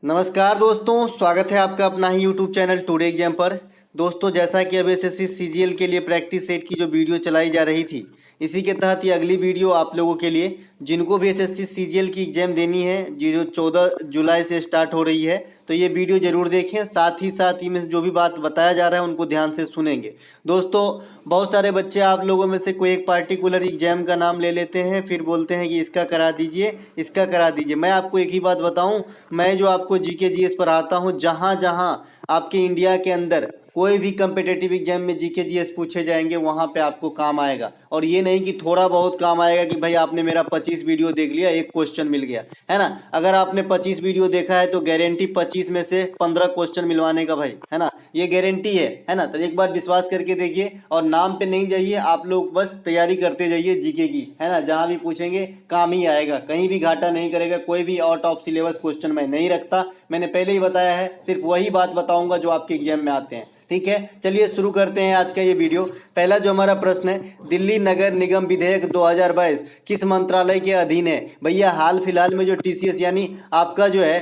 नमस्कार दोस्तों, स्वागत है आपका अपना ही यूट्यूब चैनल टुडे एग्जाम पर। दोस्तों, जैसा कि अब एसएससी सीजीएल के लिए प्रैक्टिस सेट की जो वीडियो चलाई जा रही थी, इसी के तहत ये अगली वीडियो आप लोगों के लिए जिनको भी एसएससी सीजीएल की एग्जाम देनी है, जो 14 जुलाई से स्टार्ट हो रही है, तो ये वीडियो जरूर देखें। साथ ही साथ में जो भी बात बताया जा रहा है उनको ध्यान से सुनेंगे। दोस्तों, बहुत सारे बच्चे आप लोगों में से कोई एक पार्टिकुलर एग्जाम का नाम ले लेते हैं, फिर बोलते हैं कि इसका करा दीजिए, इसका करा दीजिए। मैं आपको एक ही बात बताऊं, मैं जो आपको जीके जीएस पढ़ाता हूं, जहां जहां आपके इंडिया के अंदर कोई भी कम्पिटेटिव एग्जाम में जीके जीएस पूछे जाएंगे, वहां पे आपको काम आएगा। और ये नहीं कि थोड़ा बहुत काम आएगा कि भाई आपने मेरा 25 वीडियो देख लिया, एक क्वेश्चन मिल गया, है ना। अगर आपने 25 वीडियो देखा है तो गारंटी 25 में से 15 क्वेश्चन मिलवाने का भाई, है ना, ये गारंटी है ना। तो एक बार विश्वास करके देखिए और नाम पे नहीं जाइए, आप लोग बस तैयारी करते जाइए जीके की, है ना। जहां भी पूछेंगे काम ही आएगा, कहीं भी घाटा नहीं करेगा। कोई भी आउट ऑफ सिलेबस क्वेश्चन मैं नहीं रखता, मैंने पहले ही बताया है। सिर्फ वही बात बताऊंगा जो आपके एग्जाम में आते हैं, ठीक है। चलिए शुरू करते हैं आज का ये वीडियो। पहला जो हमारा प्रश्न है, दिल्ली नगर निगम विधेयक 2022 किस मंत्रालय के अधीन है। भैया, हाल फिलहाल में जो टीसीएस यानी आपका जो है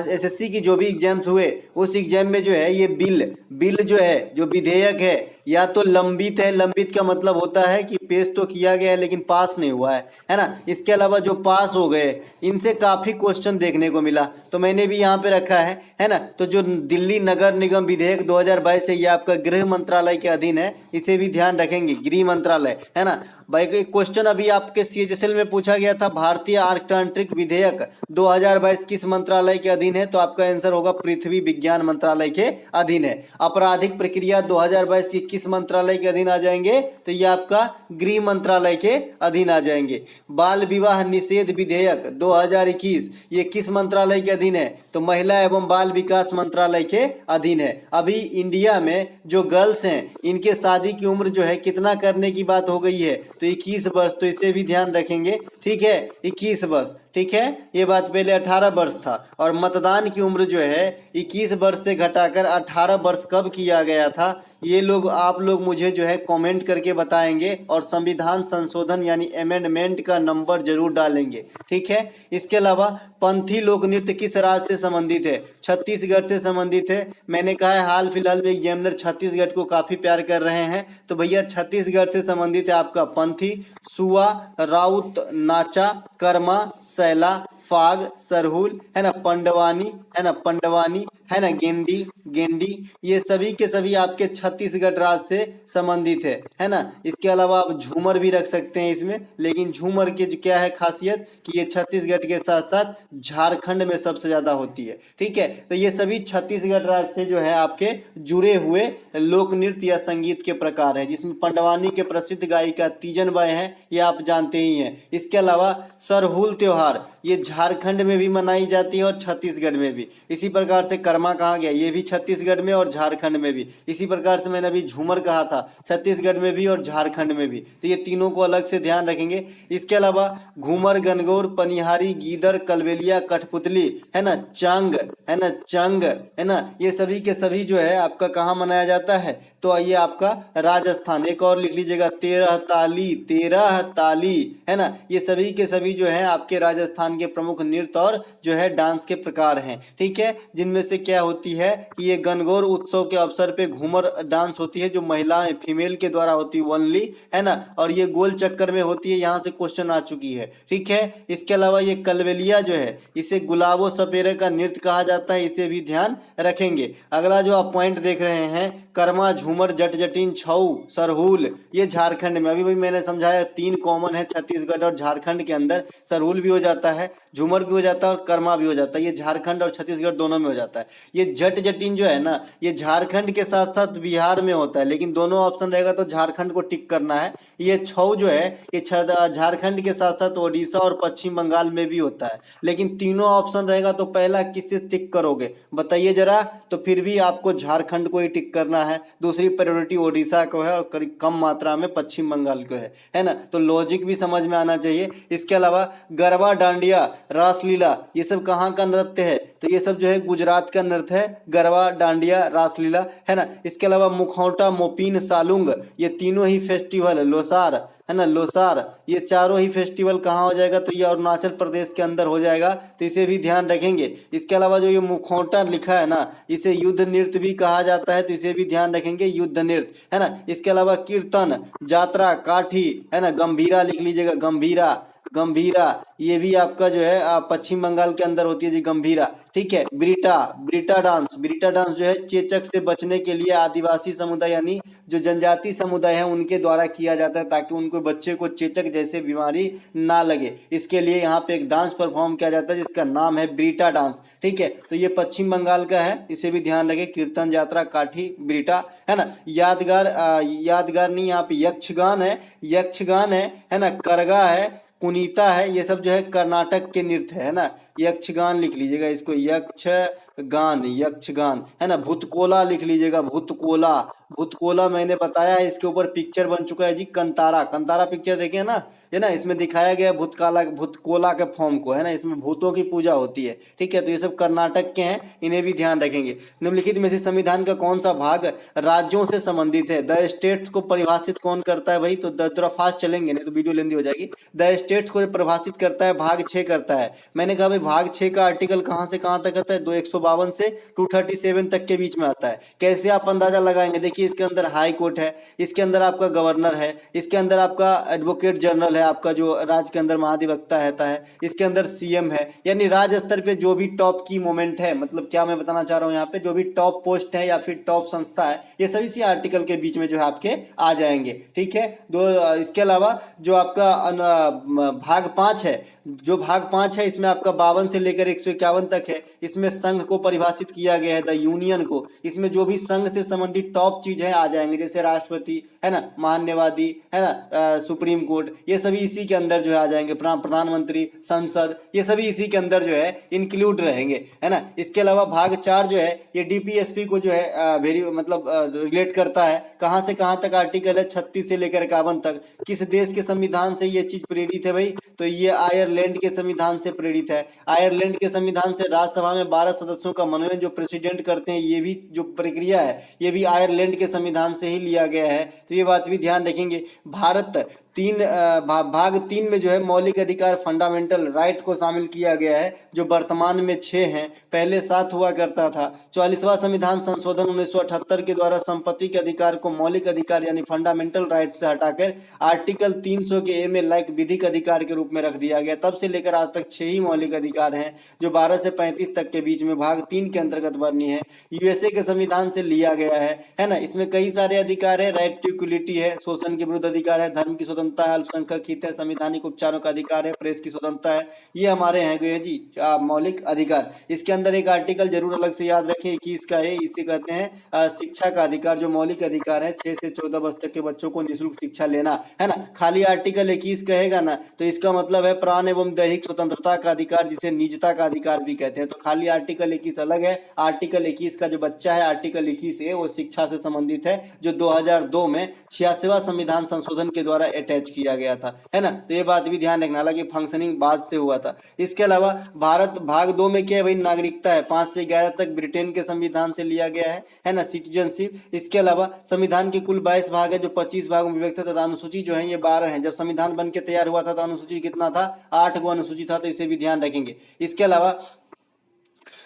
एसएससी की जो भी एग्जाम्स हुए, उस एग्जाम में जो है ये बिल जो है, जो विधेयक है, या तो लंबित है। लंबित का मतलब होता है कि पेश तो किया गया है लेकिन पास नहीं हुआ है ना। इसके अलावा जो पास हो गए, इनसे काफी क्वेश्चन देखने को मिला, तो मैंने भी यहाँ पे रखा है ना। तो जो दिल्ली नगर निगम विधेयक 2022 है, ये आपका गृह मंत्रालय के अधीन है, इसे भी ध्यान रखेंगे, गृह मंत्रालय, है ना भाई। क्वेश्चन अभी आपके सीएचएसएल में पूछा गया था, भारतीय आर्कतांत्रिक विधेयक 2022 किस मंत्रालय के अधीन है, तो आपका आंसर होगा पृथ्वी विज्ञान मंत्रालय के अधीन है। आपराधिक प्रक्रिया 2022 ये किस मंत्रालय के अधीन आ जाएंगे, तो ये आपका गृह मंत्रालय के अधीन आ जाएंगे। बाल विवाह निषेध विधेयक 2021 ये किस मंत्रालय के अधीन है, तो महिला एवं बाल विकास मंत्रालय के अधीन है। अभी इंडिया में जो गर्ल्स हैं, इनके शादी की उम्र जो है कितना करने की बात हो गई है, तो 21 वर्ष, तो इसे भी ध्यान रखेंगे, ठीक है, 21 वर्ष, ठीक है। ये बात पहले 18 वर्ष था। और मतदान की उम्र जो है 21 वर्ष से घटाकर 18 वर्ष कब किया गया था, ये लोग आप लोग मुझे जो है कमेंट करके बताएंगे, और संविधान संशोधन यानी अमेंडमेंट का नंबर जरूर डालेंगे, ठीक है। इसके अलावा पंथी लोक नृत्य किस राज्य से संबंधित है, छत्तीसगढ़ से संबंधित है। मैंने कहा है हाल फिलहाल में एग्जामिनर छत्तीसगढ़ को काफी प्यार कर रहे हैं, तो भैया छत्तीसगढ़ से संबंधित है आपका पंथी, सुआ, राउत, नाचा, कर्मा, सैला, फाग, सरहुल, है ना, पंडवानी, है ना, गेंडी, ये सभी के सभी आपके छत्तीसगढ़ राज्य से संबंधित है ना। इसके अलावा आप झूमर भी रख सकते हैं इसमें, लेकिन झूमर की क्या है खासियत कि ये छत्तीसगढ़ के साथ साथ झारखंड में सबसे ज्यादा होती है, ठीक है। तो ये सभी छत्तीसगढ़ राज्य से जो है आपके जुड़े हुए लोक नृत्य या संगीत के प्रकार है, जिसमें पंडवानी के प्रसिद्ध गायिका तीजन बाई हैं, ये आप जानते ही हैं। इसके अलावा सरहुल त्योहार ये झारखंड में भी मनाई जाती है और छत्तीसगढ़ में भी। इसी प्रकार से कर्मा कहा गया, ये भी छत्तीसगढ़ में और झारखंड में भी। इसी प्रकार से मैंने अभी झूमर कहा था, छत्तीसगढ़ में भी और झारखंड में भी, तो ये तीनों को अलग से ध्यान रखेंगे। इसके अलावा घूमर, गनगौर, पनिहारी, गीदर, कलबेलिया, कठपुतली, है ना, चंग, है ना, ये सभी के सभी जो है आपका कहाँ मनाया जाता है, तो ये आपका राजस्थान। एक और लिख लीजिएगा, तेरह ताली, है ना, ये सभी के सभी जो है आपके राजस्थान के प्रमुख नृत्य और जो है डांस के प्रकार हैं, ठीक है। जिनमें से क्या होती है कि ये गनगौर उत्सव के अवसर पे घूमर डांस होती है, जो महिलाएं फीमेल के द्वारा होती है ओनली, है ना, और ये गोल चक्कर में होती है, यहाँ से क्वेश्चन आ चुकी है, ठीक है। इसके अलावा ये कलबेलिया जो है, इसे गुलाबो सपेरे का नृत्य कहा जाता है, इसे भी ध्यान रखेंगे। अगला जो आप पॉइंट देख रहे हैं, कर्मा, झूमर, जट जटिन, छऊ, सरहुल, ये झारखंड में, अभी भी मैंने समझाया 3 कॉमन है छत्तीसगढ़ और झारखंड के अंदर। सरहुल भी हो जाता है, झूमर भी हो जाता है और कर्मा भी हो जाता है, ये झारखंड और छत्तीसगढ़ दोनों में हो जाता है। ये जट जटिन जो है ना, ये झारखंड के साथ साथ बिहार में होता है, लेकिन दोनों ऑप्शन रहेगा तो झारखंड को टिक करना है। ये छऊ जो है ये झारखंड के साथ साथ ओडिशा और पश्चिम बंगाल में भी होता है, लेकिन तीनों ऑप्शन रहेगा तो पहला किससे टिक करोगे बताइए जरा। तो फिर भी आपको झारखंड को ही टिक करना है, दूसरी प्रायोरिटी ओडिशा को है और कम मात्रा में पश्चिम बंगाल को है ना। तो लॉजिक भी समझ में आना चाहिए। इसके अलावा गरबा, डांडिया, रासलीला, ये सब कहाँ का नृत्य है, तो ये सब जो है गुजरात का नृत्य है, गरबा, डांडिया, रासलीला, है ना। इसके अलावा मुखौटा, मोपिन, सालुंग, ये तीनों ही फेस्टिवल, लोसार, है ना, लोसार, ये चारों ही फेस्टिवल कहाँ हो जाएगा, तो ये अरुणाचल प्रदेश के अंदर हो जाएगा, तो इसे भी ध्यान रखेंगे। इसके अलावा जो ये मुखौटा लिखा है ना, इसे युद्ध नृत्य भी कहा जाता है, तो इसे भी ध्यान रखेंगे, युद्ध नृत्य, है ना। इसके अलावा कीर्तन, जात्रा, काठी, है ना, गंभीरा लिख लीजिएगा, गंभीरा, गंभीरा, ये भी आपका जो है पश्चिम बंगाल के अंदर होती है जी, गंभीरा, ठीक है। ब्रीटा, ब्रीटा डांस, ब्रीटा डांस जो है चेचक से बचने के लिए आदिवासी समुदाय यानी जो जनजाति समुदाय है उनके द्वारा किया जाता है, ताकि उनको बच्चे को चेचक जैसे बीमारी ना लगे। इसके लिए यहाँ पे एक डांस परफॉर्म किया जाता है जिसका नाम है ब्रीटा डांस, ठीक है। तो ये पश्चिम बंगाल का है, इसे भी ध्यान रखें, कीर्तन, यात्रा, काठी, ब्रीटा, है ना। यादगार, यादगार नहीं, यहाँ पे यक्षगान है, यक्षगान है ना, करगा है, कुनीता है, ये सब जो है कर्नाटक के नृत्य है ना। यक्षगान लिख लीजिएगा इसको, यक्षगान, यक्षगान, है ना। भूतकोला लिख लीजिएगा, भूतकोला, भूतकोला मैंने बताया है, इसके ऊपर पिक्चर बन चुका है जी, कंतारा, कंतारा पिक्चर देखे ना, है ना, इसमें दिखाया गया भूतकाला, भूतकोला के फॉर्म को, है ना, इसमें भूतों की पूजा होती है, ठीक है। तो ये सब कर्नाटक के हैं, इन्हें भी ध्यान रखेंगे। निम्नलिखित में से संविधान का कौन सा भाग राज्यों से संबंधित है? द स्टेट्स को परिभाषित कौन करता है भाई? तो थोड़ा फास्ट चलेंगे नहीं तो वीडियो लेंदी हो जाएगी। द स्टेट्स को परिभाषित करता है भाग 6 करता है। मैंने कहा भाई भाग 6 का आर्टिकल कहां से कहां तक आता है? 152 से 237 तक के बीच में आता है। कैसे आप अंदाजा लगाएंगे? देखिए इसके अंदर हाई कोर्ट है, इसके अंदर आपका गवर्नर है, इसके अंदर आपका एडवोकेट जनरल है, आपका जो राज्य के अंदर महाधिवक्ता रहता है, इसके अंदर सीएम है, यानी राज्य स्तर पे जो भी टॉप की मोमेंट है, मतलब क्या मैं बताना चाह रहा हूं यहाँ पे, जो भी टॉप पोस्ट है या फिर टॉप संस्था है, ये सभी इसी आर्टिकल के बीच में जो है आपके आ जाएंगे, ठीक है। इसके अलावा जो आपका भाग 5 है, जो भाग 5 है इसमें आपका 52 से लेकर 151 तक है, इसमें संघ को परिभाषित किया गया है, द यूनियन को। इसमें जो भी संघ से संबंधित टॉप चीज है आ जाएंगे, जैसे राष्ट्रपति, है ना, महान्यायवादी, है ना, सुप्रीम कोर्ट, ये सभी इसी के अंदर जो है आ जाएंगे, प्रधानमंत्री, संसद, ये सभी इसी के अंदर जो है इंक्लूड रहेंगे, है ना। इसके अलावा भाग 4 जो है ये डीपीएसपी को जो है वेरी मतलब रिलेट करता है। कहां से कहां तक आर्टिकल है? 36 से लेकर 51 तक। किस देश के संविधान से ये चीज प्रेरित है भाई? तो ये आयरलैंड के संविधान से प्रेरित है। आयरलैंड के संविधान से राज्यसभा में 12 सदस्यों का मनोनयन जो प्रेसिडेंट करते हैं, ये भी जो प्रक्रिया है ये भी आयरलैंड के संविधान से ही लिया गया है, तो ये बात भी ध्यान रखेंगे। भारत भाग 3 में जो है मौलिक अधिकार, फंडामेंटल राइट को शामिल किया गया है, जो वर्तमान में 6 हैं, पहले 7 हुआ करता था। 44वां संविधान संशोधन 1978 के द्वारा संपत्ति के अधिकार को मौलिक अधिकार यानी फंडामेंटल राइट से हटाकर आर्टिकल 300 के ए में लाइक विधिक अधिकार के रूप में रख दिया गया। तब से लेकर आज तक 6 ही मौलिक अधिकार हैं, जो 12 से 35 तक के बीच में भाग 3 के अंतर्गत वर्णीय है। यूएसए के संविधान से लिया गया है ना। इसमें कई सारे अधिकार है, राइट टू इक्वलिटी है, शोषण के विरुद्ध अधिकार है, धर्म की स्वतंत्रता है, अल्पसंख्यक हित है, संवैधानिक उपचारों का अधिकार है, प्रेस की स्वतंत्रता है, ये हमारे हैं गए जी मौलिक अधिकार। इसके अंदर एक आर्टिकल जरूर अलग से याद रखें, 21 का है, इसे कहते हैं शिक्षा का अधिकार, जो मौलिक अधिकार है 6 से 14 वर्ष तक के बच्चों को निःशुल्क शिक्षा लेना, है ना। खाली आर्टिकल 21 कहेगा ना तो इसका मतलब है प्राण एवं दैहिक स्वतंत्रता का अधिकार, जिसे निजता का अधिकार भी कहते हैं। तो खाली आर्टिकल 21 अलग है, आर्टिकल 21 का जो बच्चा है आर्टिकल 21 है वो शिक्षा से संबंधित है, जो 2002 में 86वां संविधान संशोधन के द्वारा अटैच किया गया था, है ना। तो ये बात भी ध्यान रखना, हालांकि फंक्शनिंग बाद से हुआ था। इसके अलावा भारत भाग 2 में क्या है भाई? नागरिकता है, 5 से 11 तक ब्रिटेन के संविधान से लिया गया है ना, सिटीजनशिप। इसके अलावा संविधान के कुल 22 भाग है, जो 25 भागों में विभक्त है, तथा अनुसूची जो है ये 12 है। जब संविधान बन के तैयार हुआ था तो अनुसूची कितना था? 8 गो अनुसूची था, तो इसे भी ध्यान रखेंगे। इसके अलावा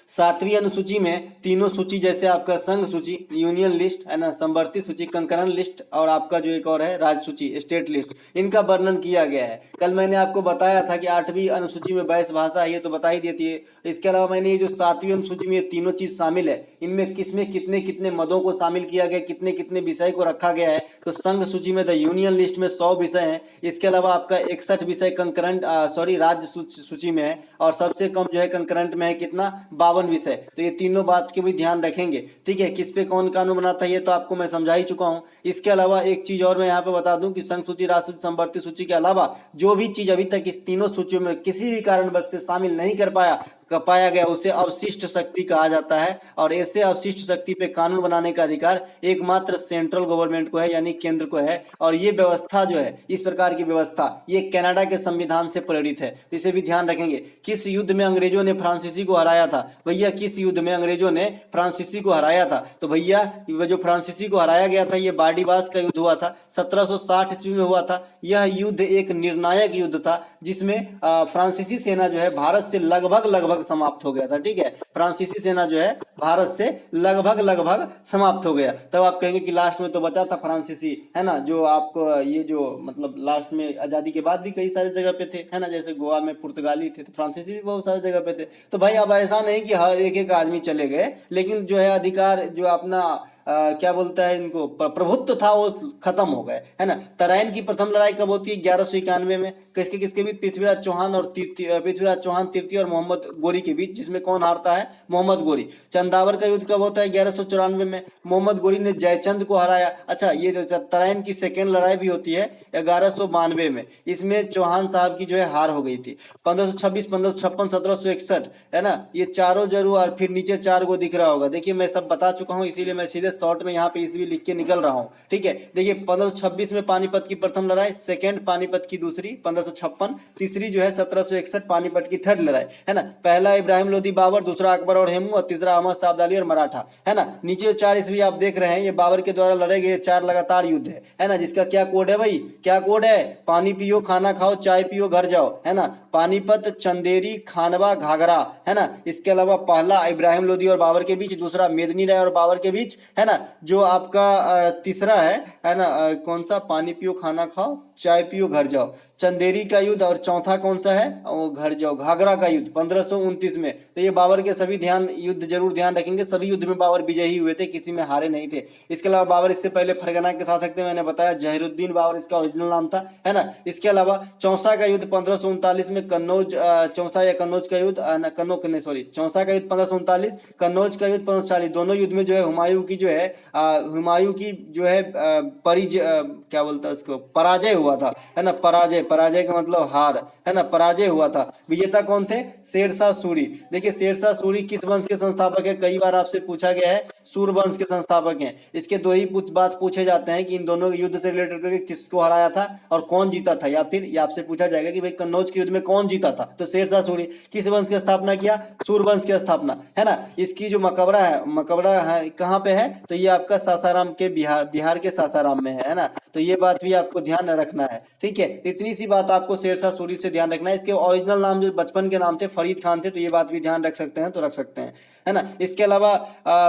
7वीं अनुसूची में तीनों सूची, जैसे आपका संघ सूची, यूनियन लिस्ट, है ना, समवर्ती सूची, कंकरन लिस्ट, और आपका जो एक और है राज्य सूची, स्टेट लिस्ट, इनका वर्णन किया गया है। कल मैंने आपको बताया था कि 8वीं अनुसूची में 22 भाषा है, ये तो बता ही देती है। इसके अलावा मैंने ये जो 7वीं अनुसूची में ये तीनों चीज शामिल है, इनमें किसमें कितने कितने मदों को शामिल किया गया, कितने कितने विषय को रखा गया है। तो संघ सूची में, द यूनियन लिस्ट में 100 विषय हैं। इसके अलावा आपका 61 विषय कंकरंट राज्य सूची में है, और सबसे कम जो है कंकरंट में है कितना? 52 विषय। तो ये तीनों बात के भी ध्यान रखेंगे, ठीक है। किस पे कौन कानून बनाता है ये तो आपको मैं समझा ही चुका हूं। इसके अलावा एक चीज और मैं यहाँ पे बता दूं कि संघ सूची, राज्य सूची, समवर्ती सूची के अलावा जो भी चीज अभी तक इस तीनों सूचियों में किसी भी कारणवश से शामिल नहीं कर पाया, पाया गया उसे अवशिष्ट शक्ति कहा जाता है। और ऐसे अवशिष्ट शक्ति पे कानून बनाने का अधिकार एकमात्र सेंट्रल गवर्नमेंट को है, यानी केंद्र को है। और ये व्यवस्था जो है, इस प्रकार की व्यवस्था, ये कनाडा के संविधान से प्रेरित है, तो इसे भी ध्यान रखेंगे। किस युद्ध में अंग्रेजों ने फ्रांसीसी को हराया था? भैया किस युद्ध में अंग्रेजों ने फ्रांसीसी को हराया था? तो भैया जो फ्रांसीसी को हराया गया था, ये बार्डिवास का युद्ध हुआ था, 1760 ईस्वी में हुआ था। यह युद्ध एक निर्णायक युद्ध था जिसमें फ्रांसीसी सेना जो है भारत से लगभग समाप्त हो गया था। ठीक है, फ्रांसीसी सेना जो है भारत से लगभग समाप्त हो गया। तब आप कहेंगे कि लास्ट में तो बचा था फ्रांसीसी, है ना, जो आपको ये जो मतलब लास्ट में आजादी के बाद भी कई सारे जगह पे थे, है ना, जैसे गोवा में पुर्तगाली थे, तो फ्रांसीसी भी बहुत सारे जगह पे थे। तो भाई अब ऐसा नहीं कि हर एक आदमी चले गए, लेकिन जो है अधिकार जो अपना क्या बोलता है इनको प्रभुत्व था वो खत्म हो गए, है ना। तराइन की प्रथम लड़ाई कब होती है? 1191 में। किसके बीच? पृथ्वीराज चौहान और तृतीय और मोहम्मद गोरी के बीच, जिसमें कौन हारता है? मोहम्मद गोरी। चंदावर का युद्ध कब होता है? 1194 में। मोहम्मद गोरी ने जयचंद को हराया। अच्छा, ये जो तराइन की सेकेंड लड़ाई भी होती है 1192 में, इसमें चौहान साहब की जो है हार हो गई थी। 1526, 1556, 1761, है ना, ये चारों जरूर। और फिर नीचे 4 को दिख रहा होगा, देखिए मैं सब बता चुका हूँ, इसीलिए मैं सीधे शॉर्ट में यहाँ पे ईस्वी लिख के निकल रहा हूँ। ठीक है, देखिए 1526 में पानीपत की प्रथम लड़ाई, सेकेंड पानीपत की दूसरी 1556, तीसरी जो है 1761 पानीपत की थर्ड लड़ाई, है ना। पहला इब्राहिम लोधी बाबर, दूसरा अकबर और हेमू, और तीसरा अहमद शाह अब्दाली और मराठा, है ना। नीचे 4 ईस्वी आप देख रहे हैं, ये बाबर के द्वारा लड़े गए 4 लगातार युद्ध है ना, जिसका क्या कोड है भाई? क्या कोड है? पानी पियो, खाना खाओ, चाय पियो, घर जाओ, है ना। पानीपत, चंदेरी, खानवा, घाघरा, है ना। इसके अलावा पहला इब्राहिम लोधी और बाबर के बीच, दूसरा मेदिनी राय और बाबर के बीच, है ना। जो आपका तीसरा है ना, कौन सा? पानी पियो, खाना खाओ, चाय पियो, घर जाओ, चंदेरी का युद्ध। और चौथा कौन सा है? वो घर जाओ, घाघरा का युद्ध 1529 में। तो ये बाबर के सभी युद्ध जरूर ध्यान रखेंगे, सभी युद्ध में बाबर विजयी हुए थे, किसी में हारे नहीं थे। इसके अलावा बाबर इससे पहले फरगना के शासक थे, मैंने बताया जहीरुद्दीन बाबर इसका ओरिजिनल नाम था, है ना। इसके अलावा चौसा का युद्ध 1539 में, कन्नौज, चौसा या कन्नौज का युद्ध, चौसा का युद्ध 1539, कन्नौज का युद्ध 1540। दोनों युद्ध में जो है हुमायूं की जो है क्या बोलता है उसको, पराजय हुआ था, है ना। पराजय का मतलब हार, है ना, पराजय हुआ था। विजेता कौन थे? शेरशाह सूरी। देखिए शेरशाह सूरी किस वंश के संस्थापक है? कई बार आपसे पूछा गया है, सूर वंश के संस्थापक हैं। इसके दो ही बात पूछे जाते हैं कि इन दोनों युद्ध से रिलेटेड करके किसको हराया था और कौन जीता था, या फिर ये आपसे पूछा जाएगा कि भाई कन्नौज के युद्ध में कौन जीता था। तो शेरशाह सूरी किस वंश की स्थापना किया? सूर वंश की स्थापना, है ना। इसकी जो मकबरा है कहाँ पे है? तो ये आपका सासाराम के बिहार के सासाराम में है ना। तो ये बात भी आपको ध्यान रखना है, ठीक है। इतनी सी बात आपको शेरशाह सूरी से ध्यान रखना है। इसके ओरिजिनल नाम जो बचपन के नाम थे फरीद खान थे, तो ये बात भी ध्यान रख सकते हैं, तो रख सकते हैं, है ना। इसके अलावा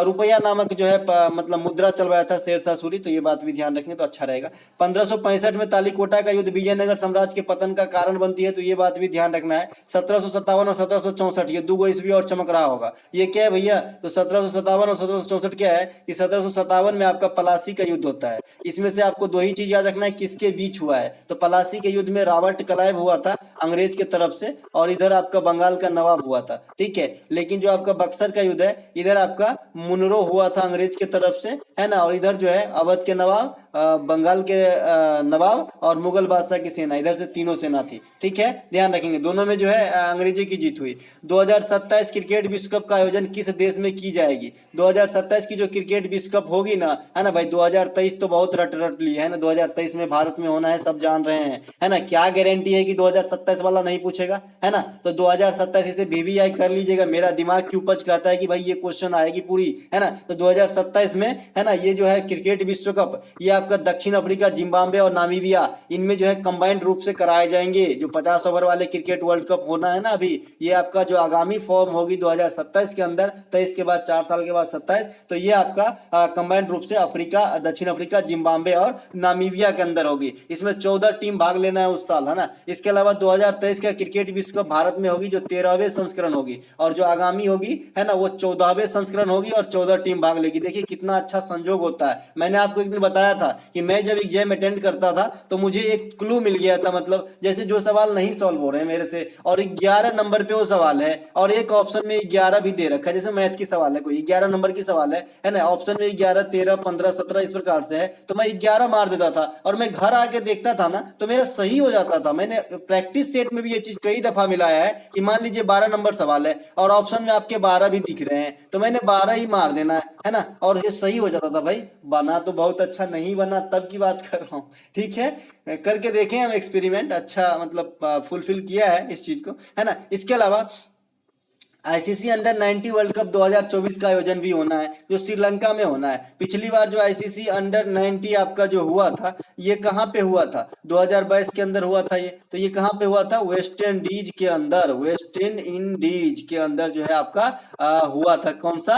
रुपया नामक जो है मतलब मुद्रा चलवाया था शेरशाह सूरी, तो ये बात भी ध्यान रखेंगे तो अच्छा रहेगा। 1565 में तालीकोटा का युद्ध विजयनगर साम्राज्य के पतन का कारण बनती है, तो ये बात भी ध्यान रखना है। 1757 और 1764 ये 2 ईस्वी और चमक रहा होगा। ये क्या है भैया? तो 1757 और 1764 क्या है कि 1757 में आपका पलासी का युद्ध होता है। इसमें से आपको 2 ही चीज याद रखना है, किसके बीच हुआ है। तो पलासी के युद्ध में रॉबर्ट क्लाइव हुआ था अंग्रेज के तरफ से, और इधर आपका बंगाल का नवाब हुआ था, ठीक है। लेकिन जो आपका बक्सर का युद्ध है, इधर आपका मुनरो हुआ था अंग्रेज के तरफ से, है ना। और इधर जो है अवध के नवाब, बंगाल के नवाब और मुगल बादशाह की सेना, इधर से तीनों सेना थी, ठीक है। ध्यान रखेंगे दोनों में जो है अंग्रेजी की जीत हुई। 2027 क्रिकेट विश्व कप का आयोजन किस देश में की जाएगी? 2027 की जो क्रिकेट विश्व कप होगी ना, है ना भाई, 2023 तो बहुत रट ली है ना, 2023 में भारत में होना है, सब जान रहे हैं, है ना। क्या गारंटी है कि 2027 वाला नहीं पूछेगा, है ना। तो 2027 इसे VVI कर लीजिएगा, मेरा दिमाग की उपज कहता है कि भाई ये क्वेश्चन आएगी पूरी, है ना। तो 2027 में, है ना, ये जो है क्रिकेट विश्व कप, ये आपका दक्षिण अफ्रीका, जिम्बाब्वे और नामीबिया, इनमें जो है कंबाइंड रूप से कराए जाएंगे। जो 50 ओवर वाले क्रिकेट वर्ल्ड कप होना है ना अभी, ये आपका जो आगामी फॉर्म होगी 2027 के अंदर, 23 के बाद 4 साल के बाद 27, तो ये आपका कंबाइंड रूप से अफ्रीका, दक्षिण अफ्रीका, जिम्बाब्वे और नामीबिया के अंदर होगी। इसमें 14 टीम भाग लेना है उस साल, है ना। इसके अलावा 2023 का क्रिकेट विश्व कप भारत में होगी, जो 13वें संस्करण होगी, और जो आगामी होगी, है ना, वो 14वें संस्करण होगी और 14 टीम भाग लेगी। देखिए कितना अच्छा संजोग होता है। मैंने आपको एक दिन बताया था कि मैं जब एग्जाम अटेंड करता था तो मुझे एक क्लू मिल गया था, मतलब जैसे जो सवाल नहीं सॉल्व हो रहे हैं मेरे से और 11 नंबर पे वो सवाल है और एक ऑप्शन में 11 भी दे रखा है, जैसे मैथ की सवाल है, कोई 11 नंबर की सवाल है ना, ऑप्शन में 11, 13, 15, 17 इस प्रकार से है, तो मैं 11 मार देता था और मैं घर आके देखता था ना तो मेरा सही हो जाता था। मैंने प्रैक्टिस सेट में भी ये चीज कई दफा मिलाया है कि मान लीजिए 12 नंबर सवाल है और ऑप्शन में आपके 12 भी दिख रहे हैं तो मैंने 12 ही मार देना है ना, और ये सही हो जाता था भाई। बना तो बहुत अच्छा नहीं बना तब की बात कर रहा हूँ, ठीक है। करके देखें हम एक्सपेरिमेंट, अच्छा मतलब फुलफिल किया है इस चीज को, है ना। इसके अलावा आईसीसी अंडर 90 वर्ल्ड कप 2024 का आयोजन भी होना है जो श्रीलंका में होना है। पिछली बार जो आईसीसी अंडर 90 आपका जो हुआ था ये कहाँ पे हुआ था, 2022 के अंदर हुआ था ये, तो ये कहाँ पे हुआ था, वेस्ट इंडीज के अंदर, वेस्ट इंडीज के अंदर जो है आपका हुआ था। कौन सा,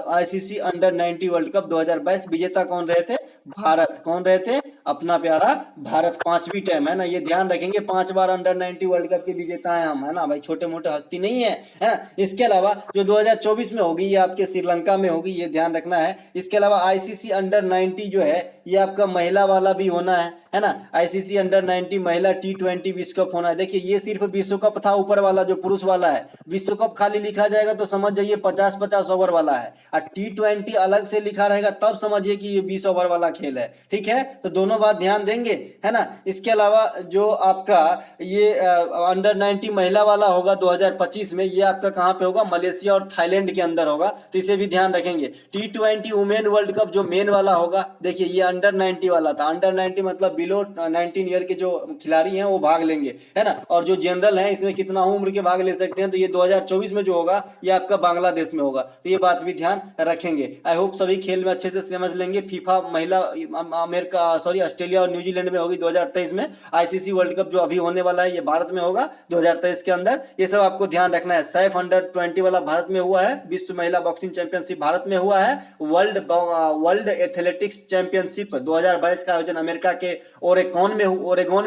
आईसीसी अंडर 90 वर्ल्ड कप 2022। विजेता कौन रहे थे, भारत। कौन रहे थे, अपना प्यारा भारत। 5वीं टाइम है ना, ये ध्यान रखेंगे, 5 बार अंडर 90 वर्ल्ड कप के विजेता हैं हम, है ना भाई, छोटे मोटे हस्ती नहीं है ना। इसके अलावा जो 2024 में होगी ये आपके श्रीलंका में होगी, ये ध्यान रखना है। इसके अलावा आईसीसी अंडर 90 जो है ये आपका महिला वाला भी होना है ना। आईसीसी अंडर 90 महिला T20 विश्व कप होना है। देखिए ये सिर्फ विश्व कप था ऊपर वाला जो पुरुष वाला है, विश्व कप खाली लिखा जाएगा तो समझ जाइए 50-50 ओवर वाला है, और T20 अलग से लिखा रहेगा तब समझिए कि ये 20 ओवर वाला खेल है, ठीक है। तो दोनों बात ध्यान देंगे, है ना। इसके अलावा जो आपका ये अंडर 90 महिला वाला होगा 2025 में, ये आपका कहाँ पे होगा, मलेशिया और थाईलैंड के अंदर होगा, तो इसे भी ध्यान रखेंगे। T20 वुमेन वर्ल्ड कप जो मेन वाला होगा, देखिए ये अंडर 90 वाला था, अंडर 90 मतलब बिलो 19 ईयर के जो खिलाड़ी हैं वो भाग लेंगे, है ना। और जो जनरल हैं इसमें कितना उम्र के भाग ले सकते हैं, तो ये 2024 में जो होगा ये आपका बांग्लादेश में होगा, तो ये बात भी ध्यान रखेंगे। आई होप सभी खेल में अच्छे से समझ लेंगे। फीफा महिला अमेरिका सॉरी ऑस्ट्रेलिया और न्यूजीलैंड में होगी 2023 में। आईसीसी वर्ल्ड कप जो अभी होने वाला है ये भारत में होगा 2023 के अंदर, ये सब आपको ध्यान रखना है। सैफ अंडर 20 वाला भारत में हुआ है, विश्व महिला बॉक्सिंग चैंपियनशिप भारत में हुआ है, वर्ल्ड एथलेटिक्स चैंपियनशिप 2022 का आयोजन अमेरिका के ओरेगोन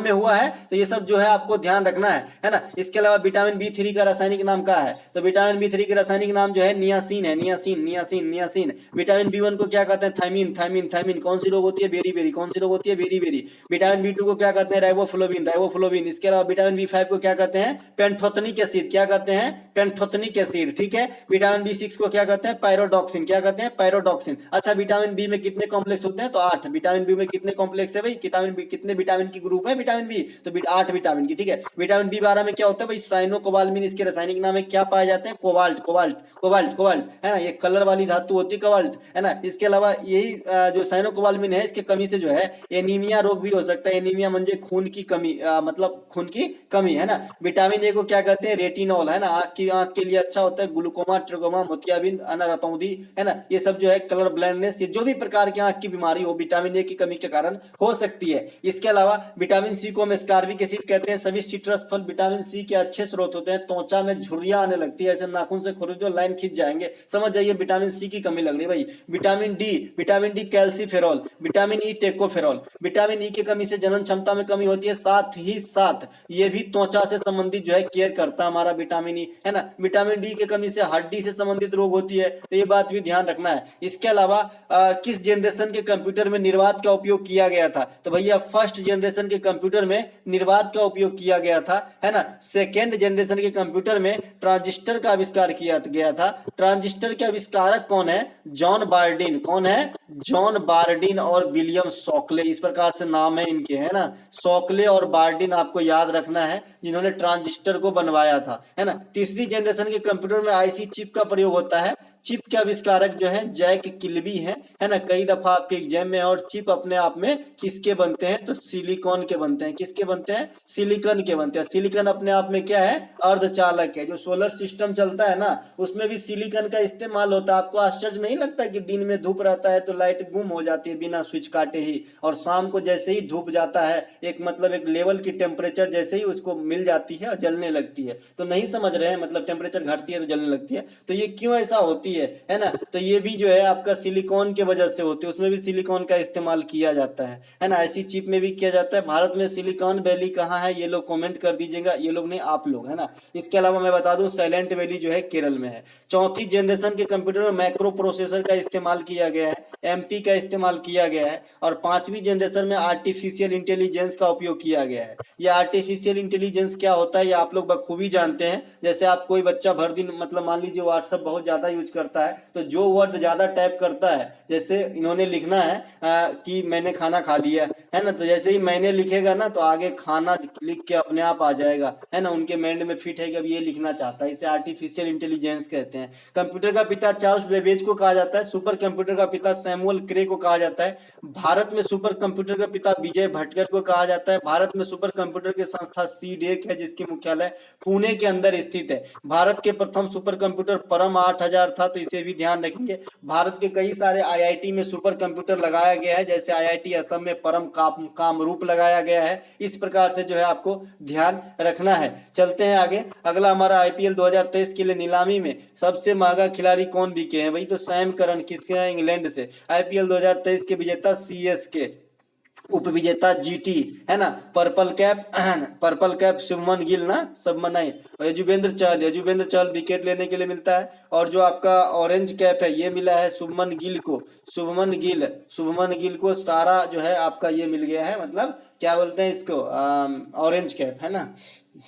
में हुआ है, तो ये सब जो है आपको ध्यान रखना है ना। इसके अलावा विटामिन B3 का रासायनिक नाम क्या है, तो विटामिन B3 का रासायनिक नाम जो है नियासिन है, नियासिन। विटामिन B1 को क्या कहते हैं, थायमीन। कौन सी रोग होती है, बेरी। कौन सी रोग होती है, बेरी। विटामिन B2 को क्या कहते हैं, राइबोफ्लोविन। इसके अलावा विटामिन B5 को क्या कहते हैं, पेंटोथेनिक एसिड। क्या कहते हैं, पेंटोथेनिक एसिड, ठीक है। विटामिन B6 को क्या कहते हैं, पायरोडॉक्सिन। क्या कहते हैं, पायरोडॉक्सिन। अच्छा विटामिन बी में कितने कॉम्प्लेक्स होते हैं, तो 8। विटामिन बी में कितने कॉम्प्लेक्स है भाई, कितने विटामिन की ग्रुप है विटामिन बी, तो 8 विटामिन की, ठीक है। विटामिन B12 में क्या होता है भाई, साइनोकोबाल्मिन इसके रासायनिक नाम है। क्या पाए जाते हैं, कोबाल्ट, है ना, ये कलर वाली धातु होती है कोबाल्ट, है ना। इसके अलावा यही जो साइनोकोबाल्मिन है इसके कमी से जो है एनीमिया रोग भी हो सकता है। एनीमिया म्हणजे खून की कमी, मतलब खून की कमी, है ना। विटामिन ए को क्या कहते हैं, रेटिनॉल, है ना, आंख के लिए अच्छा होता है। ग्लूकोमा, ट्रिकोमा, मोतियाबिंद, रतौंधी, है ना, ये सब जो है कलर ब्लाइंडनेस, ये जो भी प्रकार की आंख की बीमारी हो विटामिन ए की कमी के कारण हो सकती है। इसके अलावा विटामिन सी को हम स्कारबिक एसिड कहते हैं। सभी सिट्रस फल विटामिन सी के अच्छे स्रोत होते हैं। त्वचा में झुर्रियां आने लगती है, ऐसे नाखून से खुरदो लाइन खींच जाएंगे, समझ जाइए विटामिन सी की कमी लग रही है भाई। Vitamin D calciferol, vitamin E tocopherol. Vitamin E की कमी से जनन क्षमता में कमी होती है, साथ ही साथ ये भी त्वचा से संबंधित जो है केयर करता है हमारा विटामिन ई, है ना। विटामिन डी की कमी से हड्डी से संबंधित रोग होती है, तो ये बात भी ध्यान रखना है। इसके अलावा किस जनरेशन के कंप्यूटर में निर्वात का उपयोग किया गया था, तो भैया फर्स्ट जनरेशन के कंप्यूटर में निर्वात का उपयोग किया गया था, है ना। सेकेंड जनरेशन के कंप्यूटर में ट्रांजिस्टर का आविष्कार किया गया था। ट्रांजिस्टर के आविष्कारक कौन है, जॉन बार्डिन। कौन है, जॉन बार्डिन और विलियम शॉकले, इस प्रकार से नाम है इनके, है ना। शॉकले और बार्डिन आपको याद रखना है जिन्होंने ट्रांजिस्टर को बनवाया था, है ना। तीसरी जनरेशन के कंप्यूटर में आईसी चिप का प्रयोग होता है। चिप के आविष्कारक जो है जैक किल्बी है ना। कई दफा आपके एग्जाम में, और चिप अपने आप में किसके बनते हैं, तो सिलिकॉन के बनते हैं। किसके बनते हैं, सिलिकॉन के बनते हैं। सिलिकॉन अपने आप में क्या है, अर्धचालक है। जो सोलर सिस्टम चलता है ना उसमें भी सिलिकॉन का इस्तेमाल होता है। आपको आश्चर्य नहीं लगता कि दिन में धूप रहता है तो लाइट गुम हो जाती है बिना स्विच काटे ही, और शाम को जैसे ही धूप जाता है एक मतलब एक लेवल की टेम्परेचर जैसे ही उसको मिल जाती है और जलने लगती है। तो नहीं समझ रहे हैं, मतलब टेम्परेचर घटती है तो जलने लगती है, तो ये क्यों ऐसा होती है ना, तो ये भी जो है आपका सिलिकॉन के वजह से होती है, उसमें भी सिलिकॉन का इस्तेमाल किया जाता है ना, ऐसी चिप में भी किया जाता है। भारत में सिलिकॉन वैली कहाँ है ये लोग कमेंट कर दीजिएगा, ये लोग नहीं आप लोग, है ना। इसके अलावा मैं बता दूं साइलेंट वैली जो है केरल में है। चौथी जनरेशन के कंप्यूटर में मैक्रो प्रोसेसर का इस्तेमाल किया गया है, एमपी का इस्तेमाल किया गया है, और पांचवी जनरेशन में आर्टिफिशियल इंटेलिजेंस का उपयोग किया गया है। ये आर्टिफिशियल इंटेलिजेंस क्या होता है ये आप लोग बखूबी जानते हैं। जैसे आप कोई बच्चा भर दिन मतलब मान लीजिए व्हाट्सएप बहुत ज्यादा यूज करता है, तो जो वर्ड ज्यादा टाइप करता है, जैसे इन्होंने लिखना है कि मैंने खाना खा लिया, है ना, तो जैसे ही मैंने लिखेगा ना तो आगे खाना लिख के अपने आप आ जाएगा, है ना, उनके माइंड में फिट है कि अब ये लिखना चाहता है। इसे आर्टिफिशियल इंटेलिजेंस कहते हैं। कंप्यूटर का पिता चार्ल्स बेबेज को कहा जाता है, सुपर कंप्यूटर का पिता सैमुअल क्रे को कहा जाता है। भारत में सुपर कंप्यूटर का पिता विजय भटकर को कहा जाता है। भारत में सुपर कंप्यूटर की संस्था सीडेक है जिसकी मुख्यालय पुणे के अंदर स्थित है। भारत के प्रथम सुपर कंप्यूटर परम 8000 था, तो इसे भी ध्यान रखेंगे। भारत के कई सारे आईआईटी में सुपर कंप्यूटर लगाया गया है, जैसे आईआईटी असम में परम कामरूप लगाया गया है। इस प्रकार से जो है आपको ध्यान रखना है। चलते हैं आगे। अगला हमारा आईपीएल 2023 के लिए नीलामी में सबसे महंगा खिलाड़ी कौन बिके हैं, वही तो सैम करन, किसके हैं, इंग्लैंड से। आईपीएल 2023 के विजेता सीएसके, उपविजेता जीटी, है ना। पर्पल कैप शुभमन गिल ना, शुभमन नहीं, यजुवेंद्र चहल विकेट लेने के लिए मिलता है। और जो आपका ऑरेंज कैप है ये मिला है शुभमन गिल को सारा जो है आपका ये मिल गया है, मतलब क्या बोलते हैं इसको, ऑरेंज कैप, है ना,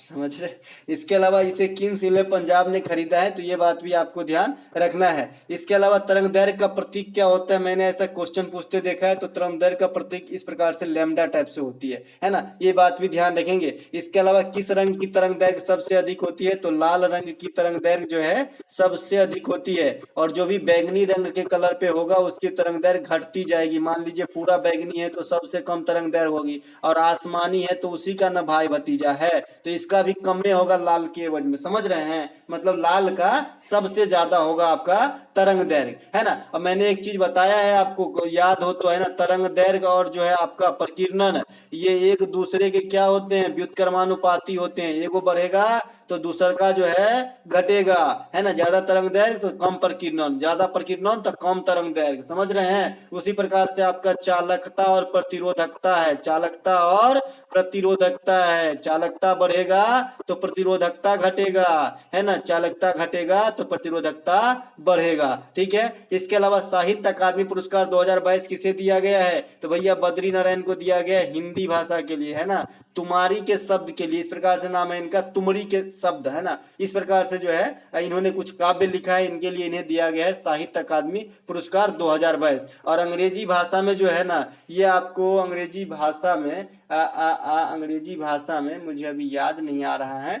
समझ रहे। इसके अलावा इसे किंग्स इलेवन पंजाब ने खरीदा है, तो ये बात भी आपको ध्यान रखना है। इसके अलावा तरंग दैर्घ्य का प्रतीक क्या होता है, मैंने ऐसा क्वेश्चन पूछते देखा है, तो तरंग दैर्घ्य का प्रतीक इस प्रकार से लैम्डा टाइप से होती है ना, ये बात भी ध्यान रखेंगे। इसके अलावा किस रंग की तरंग दैर्घ्य सबसे अधिक होती है, तो लाल रंग की तरंग दैर्घ्य जो है सबसे अधिक होती है, और जो भी बैगनी रंग के कलर पे होगा उसकी तरंग दैर्घ्य घटती जाएगी। मान लीजिए पूरा बैगनी है तो सबसे कम तरंग दैर्घ्य होगी, और आसमानी है तो उसी का न भाई भतीजा है, तो इसका भी कम में होगा लाल के एवज में, समझ रहे हैं, मतलब लाल का सबसे ज्यादा होगा आपका तरंग दैर्घ्य, है ना। अब मैंने एक चीज बताया है आपको याद हो तो, है ना, तरंग दैर्घ्य और जो है आपका प्रकीर्णन ये एक दूसरे के क्या होते हैं, व्युत्क्रमानुपाती होते हैं। एगो बढ़ेगा तो दूसर का जो है घटेगा, है ना, ज्यादा तरंग दैर्घ्य तो कम प्रकीर्णन, ज्यादा प्रकीर्णन तो कम तरंग दैर्घ्य, समझ रहे हैं। उसी प्रकार से आपका चालकता और प्रतिरोधकता है, चालकता और प्रतिरोधकता है, चालकता बढ़ेगा तो प्रतिरोधकता घटेगा, है ना, चालकता घटेगा तो प्रतिरोधकता बढ़ेगा, ठीक है। इसके अलावा साहित्य अकादमी पुरस्कार 2022 किसे दिया गया है, तो भैया बद्री नारायण को दिया गया है, हिंदी भाषा के लिए, है ना, तुम्हारी के शब्द के लिए, इस प्रकार से नाम है इनका, तुमड़ी के शब्द, है ना, इस प्रकार से जो है इन्होंने कुछ काव्य लिखा है, इनके लिए इन्हें दिया गया है साहित्य अकादमी पुरस्कार 2022। और अंग्रेजी भाषा में जो है ना, ये आपको अंग्रेजी भाषा में अंग्रेजी भाषा में मुझे अभी याद नहीं आ रहा है,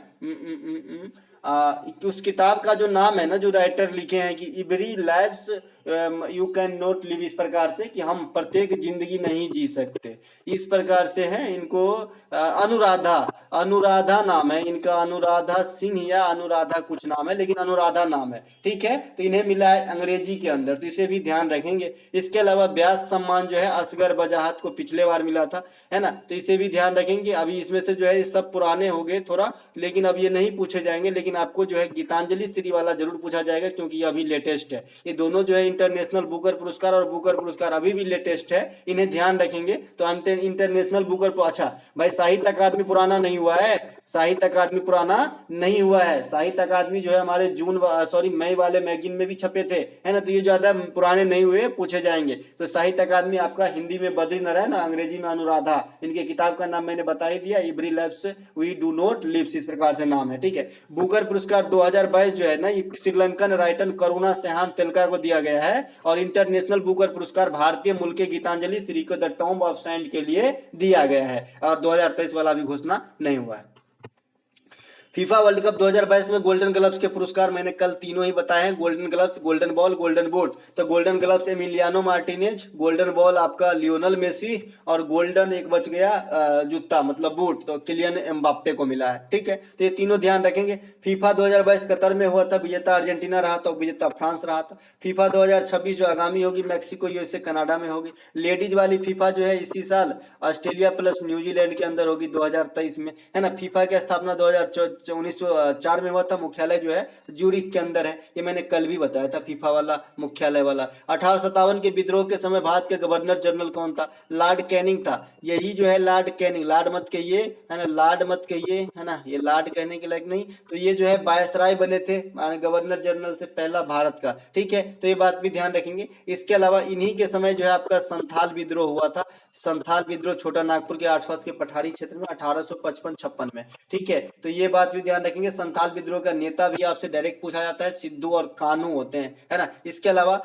उस किताब का जो नाम है ना, जो राइटर लिखे हैं कि every lives you can not live, इस प्रकार से कि हम प्रत्येक जिंदगी नहीं जी सकते, इस प्रकार से है। इनको अनुराधा नाम है इनका, अनुराधा सिंह या अनुराधा कुछ नाम है, लेकिन अनुराधा नाम है, ठीक है। तो इन्हें मिला है अंग्रेजी के अंदर, तो इसे भी ध्यान रखेंगे। इसके अलावा व्यास सम्मान जो है असगर वजाहत को पिछले बार मिला था, है ना, तो इसे भी ध्यान रखेंगे। अभी इसमें से जो है ये सब पुराने हो गए थोड़ा, लेकिन अब ये नहीं पूछे जाएंगे, लेकिन आपको जो है गीतांजलि श्री वाला जरूर पूछा जाएगा, क्योंकि ये अभी लेटेस्ट है। ये दोनों जो है इंटरनेशनल बुकर पुरस्कार और बुकर पुरस्कार अभी भी लेटेस्ट है, इन्हें ध्यान रखेंगे। तो इंटरनेशनल बुकर, अच्छा भाई साहित्य अकादमी पुराना नहीं हुआ है, साहित्य अकादमी पुराना नहीं हुआ है। साहित्य अकादमी जो है हमारे मई वाले मैगजीन में भी छपे थे, है ना, तो ये ज्यादा पुराने नहीं हुए, पूछे जाएंगे। तो साहित्य अकादमी आपका हिंदी में बद्री नारायण, अंग्रेजी में अनुराधा, इनके किताब का नाम मैंने बता ही दिया, every lives we do not lives, इस प्रकार से नाम है, ठीक है। बुकर पुरस्कार 2022 जो है ना, ये श्रीलंकन राइटर करुणा सेहान तेलका को दिया गया है, और इंटरनेशनल बुकर पुरस्कार भारतीय मूल के गीतांजलि श्री को द टॉम्ब ऑफ सैंड के लिए दिया गया है, और 2023 वाला भी घोषणा नहीं हुआ है। फीफा वर्ल्ड कप 2022 में गोल्डन ग्लव्स के पुरस्कार मैंने कल तीनों ही बताए हैं, golden gloves, golden ball, golden boot. तो golden gloves Emiliano Martinez, golden ball आपका लियोनल मेसी, और गोल्डन एक बच गया जूता मतलब बूट, तो किलियन एम्बाप्पे को मिला है, ठीक है। तो ये तीनों ध्यान रखेंगे। फीफा 2022 कतर में हुआ था, विजेता अर्जेंटीना रहा था, विजेता फ्रांस रहा था। फीफा 2026 जो आगामी होगी मेक्सिको यूएसए कनाडा में होगी। लेडीज वाली फीफा जो है इसी साल ऑस्ट्रेलिया प्लस न्यूजीलैंड के अंदर होगी 2023 में, है ना। फीफा की स्थापना 1904 में हुआ था। मुख्यालय जो है ज्यूरिख के अंदर है, ये मैंने कल भी बताया था, फीफा वाला मुख्यालय वाला। 1857 के विद्रोह के समय भारत के गवर्नर जनरल कौन था? लॉर्ड कैनिंग था। यही जो है लॉर्ड कैनिंग, लॉर्ड मत कहिए है ना, लॉर्ड मत कहिए है ना, ये लॉर्ड कहने के लायक नहीं। तो ये जो है वायसराय बने थे गवर्नर जनरल से पहला भारत का, ठीक है, तो ये बात भी ध्यान रखेंगे। इसके अलावा इन्हीं के समय जो है आपका संथाल विद्रोह हुआ था। संथाल विद्रोह छोटा नागपुर के आसपास के पठारी क्षेत्र में 1855-56 में, ठीक है, तो ये बात भी ध्यान रखेंगे। संथाल विद्रोह का नेता भी आपसे डायरेक्ट पूछा जाता है, सिद्धू और कानू होते हैं, है ना। इसके अलावा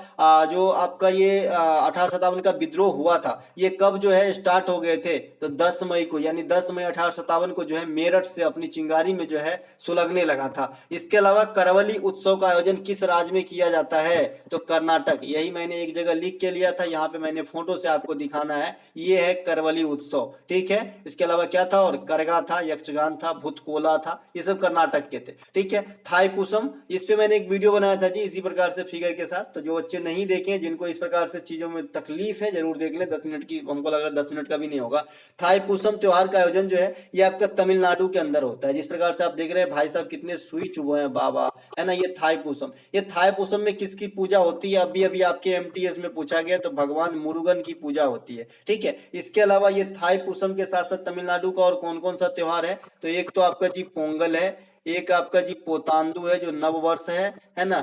जो आपका ये 1857 का विद्रोह हुआ था, ये कब जो है स्टार्ट हो गए थे? तो 10 मई को, यानी 10 मई 1857 को जो है मेरठ से अपनी चिंगारी में जो है सुलगने लगा था। इसके अलावा करवली उत्सव का आयोजन किस राज्य में किया जाता है? तो कर्नाटक। यही मैंने एक जगह लिख के लिया था, यहाँ पे मैंने फोटो से आपको दिखाना है, ये है करवली उत्सव, ठीक है। इसके अलावा क्या था? और करगा था, यक्षगान था, भूतकोला था, ये सब कर्नाटक के थे, ठीक है। थाईपुसम, इस पे मैंने एक वीडियो बनाया था जी, इसी प्रकार से फिगर के साथ। तो जो बच्चे नहीं देखे, जिनको इस प्रकार से चीजों में तकलीफ है, जरूर देख लें। 10 मिनट की, हमको लग रहा है 10 मिनट का भी नहीं होगा। थाईपुसम त्योहार का आयोजन जो है ये आपका तमिलनाडु के अंदर होता है। जिस प्रकार से आप देख रहे हैं भाई साहब कितने सुई चुभे हैं बाबा, है ना। ये थाईपुसम, ये थाईपुसम में किसकी पूजा होती है? अभी अभी आपके एमटीएस में पूछा गया, तो भगवान मुरुगन की पूजा होती है, ठीक है। इसके अलावा ये थाईपुसम के साथ साथ तमिलनाडु का और कौन कौन सा त्योहार है? तो एक तो आपका जी पोंगल है, एक आपका जी पोतांदु है जो नव वर्ष है ना।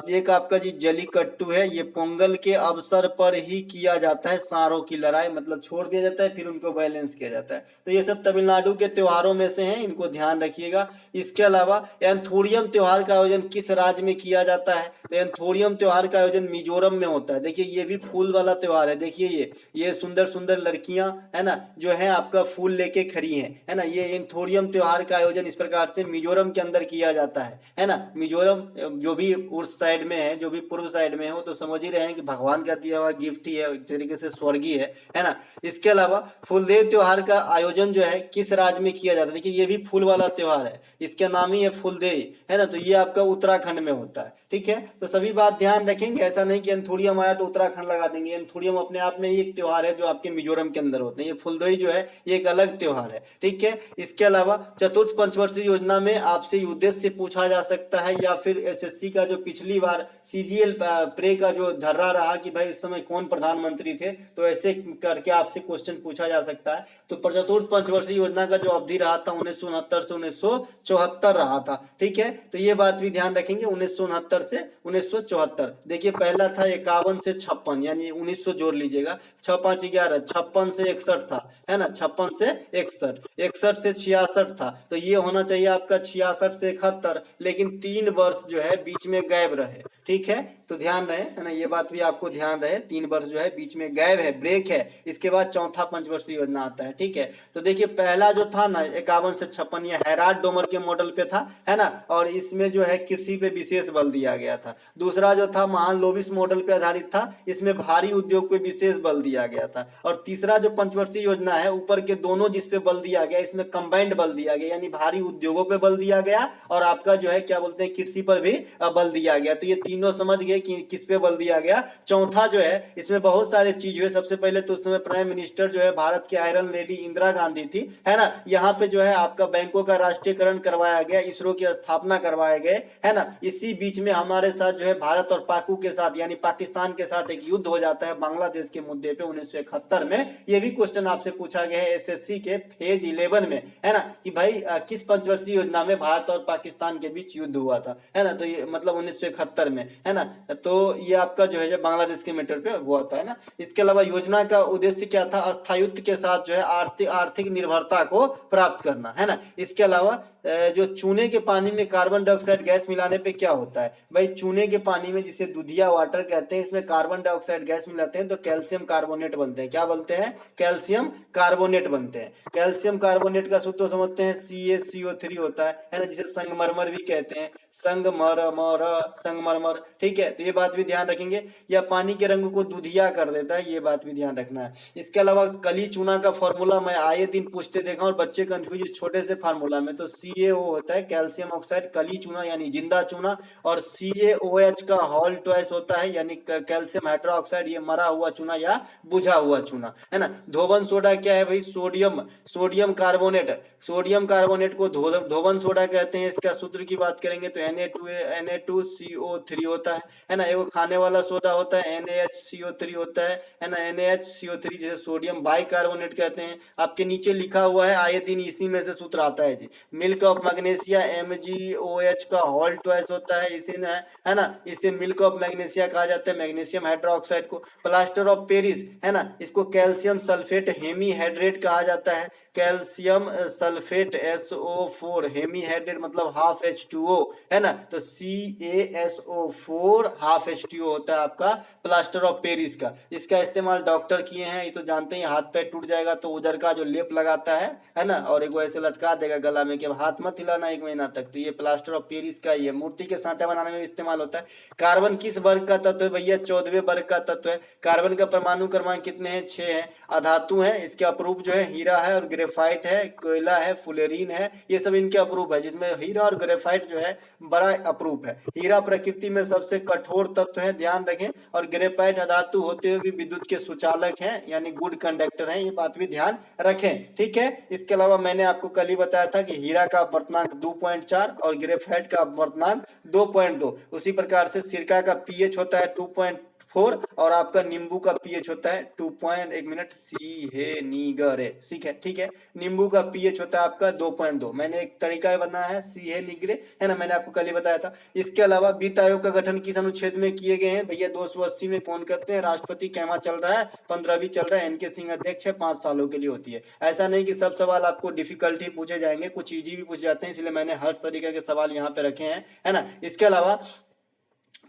एक आपका जी जलीकट्टू है, ये पोंगल के अवसर पर ही किया जाता है। सांरों की लड़ाई, मतलब छोड़ दिया जाता है फिर उनको बैलेंस किया जाता है। तो ये सब तमिलनाडु के त्योहारों में से हैं, इनको ध्यान रखिएगा। इसके अलावा एंथोरियम त्योहार का आयोजन किस राज्य में किया जाता है? तो एंथोरियम त्योहार का आयोजन मिजोरम में होता है। देखिए ये भी फूल वाला त्योहार है, देखिए ये सुंदर सुंदर लड़कियां है ना जो है आपका फूल लेके खड़ी हैं, है ना। ये एंथोरियम त्योहार का आयोजन इस प्रकार से मिजोरम के अंदर किया जाता है ना। मिजोरम जो भी उस साइड में है, जो भी पूर्व साइड में है, वो तो समझ ही रहे हैं कि भगवान का दिया हुआ गिफ्ट ही है, एक तरीके से स्वर्गीय है ना। इसके अलावा फूलदेव त्योहार का आयोजन जो है किस राज्य में किया जाता है? देखिए ये भी फूल वाला त्योहार है, इसका नाम ही है फूलदेव, है ना। तो ये आपका उत्तराखंड में होता है, ठीक है। तो सभी बात ध्यान रखेंगे, ऐसा नहीं कि एंथोरियम आया तो उत्तराखंड लगा देंगे। एंथोरियम अपने आप में ही एक त्योहार है जो आपके मिजोरम के अंदर होते हैं। ये फुलदेई जो है ये एक अलग त्योहार है, ठीक है। इसके अलावा चतुर्थ पंचवर्षीय योजना में आपसे उद्देश्य पूछा जा सकता है, या फिर एसएससी का जो पिछली बार सीजीएल प्रे का जो धर्रा रहा कि भाई इस समय कौन प्रधानमंत्री थे, तो ऐसे करके आपसे क्वेश्चन पूछा जा सकता है। तो चतुर्थ पंचवर्षीय योजना का जो अवधि रहा था 1969 से 1974 रहा था, ठीक है। तो ये बात भी ध्यान रखेंगे, 1969 से 1974। देखिए पहला था 51 से 56, यानी 1900 जोड़ लीजिएगा, 6 5 11, 56 से 61 था, है ना। 56 से 61, 61 से 66 था। तो ये होना चाहिए आपका 66 से 71, लेकिन 3 वर्ष जो है बीच में गैप रहे, ठीक है। तो ध्यान रहे, है ना, ये बात भी आपको ध्यान रहे, 3 वर्ष जो है बीच में गैप है, ब्रेक है। इसके बाद चौथा पंचवर्षीय योजना आता है, ठीक है। तो देखिए पहला जो था ना 51 से 56, ये हैराड डोमर के मॉडल पे था, है ना, और इसमें जो है कृषि पे विशेष बल दिया गया था। दूसरा जो था महान लोविस मॉडल पे आधारित था, इसमें भारी उद्योग पे विशेष बल दिया गया था। और तीसरा जो पंचवर्षीय योजना है, ऊपर के दोनों जिस पे बल दिया गया, इसमें कंबाइंड बल दिया गया, यानी भारी उद्योगों पे बल दिया गया और आपका जो है क्या बोलते हैं कृषि पर भी बल दिया गया। तो ये तीनों समझ गए कि किस पे बल दिया गया। चौथा जो है इसमें बहुत सारे चीज हुए। सबसे पहले तो उस समय प्राइम मिनिस्टर जो है भारत की आयरन लेडी इंदिरा गांधी थी, है ना। यहाँ पे जो है आपका बैंकों का राष्ट्रीयकरण करवाया गया, इसरो की स्थापना करवाए गए, है ना। इसी बीच में हमारे साथ जो है भारत और पाकू के साथ यानी पाकिस्तान के साथ एक युद्ध हो जाता है बांग्लादेश के मुद्दे पे 1971 में। ये भी क्वेश्चन आपसे पूछा गया है एसएससी के फेज 11 में, है ना, कि भाई किस पंचवर्षीय योजना में भारत और पाकिस्तान के बीच युद्ध हुआ था, है ना। तो ये मतलब 1971 में, है ना। तो ये आपका जो है जब बांग्लादेश के मैटर पे हुआ था, है ना। इसके अलावा योजना का उद्देश्य क्या था? स्थायित्व के साथ जो है आर्थिक निर्भरता को प्राप्त करना, है ना। इसके अलावा जो चूने के पानी में कार्बन डाइऑक्साइड गैस मिलाने पे क्या होता है? भाई चूने के पानी में, जिसे दूधिया वाटर कहते हैं, इसमें कार्बन डाइऑक्साइड गैस मिलाते हैं तो कैल्शियम कार्बोनेट बनते हैं। क्या बनते हैं? कैल्शियम कार्बोनेट बनते हैं। कैल्शियम कार्बोनेट का सूत्र समझते हैं, CaCO3 होता है ना, जिसे संगमरमर भी कहते हैं, संगमरमर, ठीक है। तो ये बात भी ध्यान रखेंगे। या पानी के रंग को दूधिया कर देता है, ये बात भी ध्यान रखना है। इसके अलावा कली चूना का फॉर्मूला मैं आए दिन पूछते देखा और बच्चे कंफ्यूज इस छोटे से फार्मूला में। तो CaO होता है, कैल्शियम ऑक्साइड कली चूना यानी जिंदा चूना, और CaOH का होल ट्वाइस होता है यानी कैल्शियम हाइड्रोक्साइड, ये मरा हुआ चूना या बुझा हुआ चूना, है ना। धोवन सोडा क्या है भाई, sodium sodium carbonate, sodium carbonate को धोवन सोडा कहते हैं। इसका सूत्र की बात करेंगे तो Na2CO3 होता है ना। एगो खाने वाला सोडा होता है NaHCO3 होता है ना। NaHCO3 जैसे सोडियम बाइकार्बोनेट कहते हैं। आपके नीचे लिखा हुआ है आयोडीन, इसी में से सूत्र आता है जी। मिल्क ऑफ मैग्नीशिया MgOH का होल ट्वाइस होता है, इसी में है ना। इसे मिल्क ऑफ मैग्नीशिया कहा जाता है, मैग्नीशियम हाइड्रोक्साइड को। प्लास्टर ऑफ पेरिस है ना, इसको कैल्शियम सल्फेट हेमीहाइड्रेट कहा जाता है। कैल्शियम सल्फेट SO4 हेमीहाइड्रेट मतलब हाफ H2O, है ना। तो CaSO4 हाफ H2O होता है आपका प्लास्टर ऑफ पेरिस का। इसका इस्तेमाल डॉक्टर किए हैं, ये तो जानते हैं। हाथ पैर टूट जाएगा तो उजर का जो लेप लगाता है ना, और एक ऐसे लटका देगा गला में कि हाथ मत हिलाना 1 महीना तक। तो ये प्लास्टर ऑफ पेरिस का ही है, मूर्ति के सांचा बनाने में इस्तेमाल होता है। कार्बन किस वर्ग का तत्व है भैया, 14वें वर्ग का तत्व है। कार्बन का परमाणु क्रमांक कितने हैं, 6 है। अधातु है, इसके अप्रूप जो है हीरा है और ग्रेफाइट है, कोयला है, फुलेरीन है, ये सब इनके अप्रूप है, जिसमें हीरा और ग्रेफाइट जो है बड़ा अप्रूप है। हीरा प्रकृति में सबसे कठोर तत्व है, ध्यान रखें, और ग्रेफाइट अधातु होते हुए भी विद्युत के सुचालक हैं यानी गुड कंडक्टर हैं, ये बात भी ध्यान रखें, ठीक है। इसके अलावा मैंने आपको कल ही बताया था कि हीरा का अपवर्तनांक 2.4 और ग्रेफाइट का अपवर्तनांक 2.2। उसी प्रकार से सिरका का pH होता है 2.4 और आपका नींबू का pH होता है 1 मिनट सी है नीगरे, ठीक है। नींबू का pH होता है आपका 2.2। मैंने एक तरीका बनाया है सी है निगरे, है ना, मैंने आपको कल ही बताया था। इसके अलावा वित्त आयोग का गठन किस अनुच्छेद में किए गए हैं भैया, 280 में। कौन करते हैं, राष्ट्रपति कैमा चल रहा है, 15वीं चल रहा है, NK सिंह अध्यक्ष है, 5 सालों के लिए होती है। ऐसा नहीं कि सब सवाल आपको डिफिकल्ट ही पूछे जाएंगे, कुछ इजी भी पूछे जाते हैं, इसलिए मैंने हर तरीके के सवाल यहाँ पे रखे हैं, है ना। इसके अलावा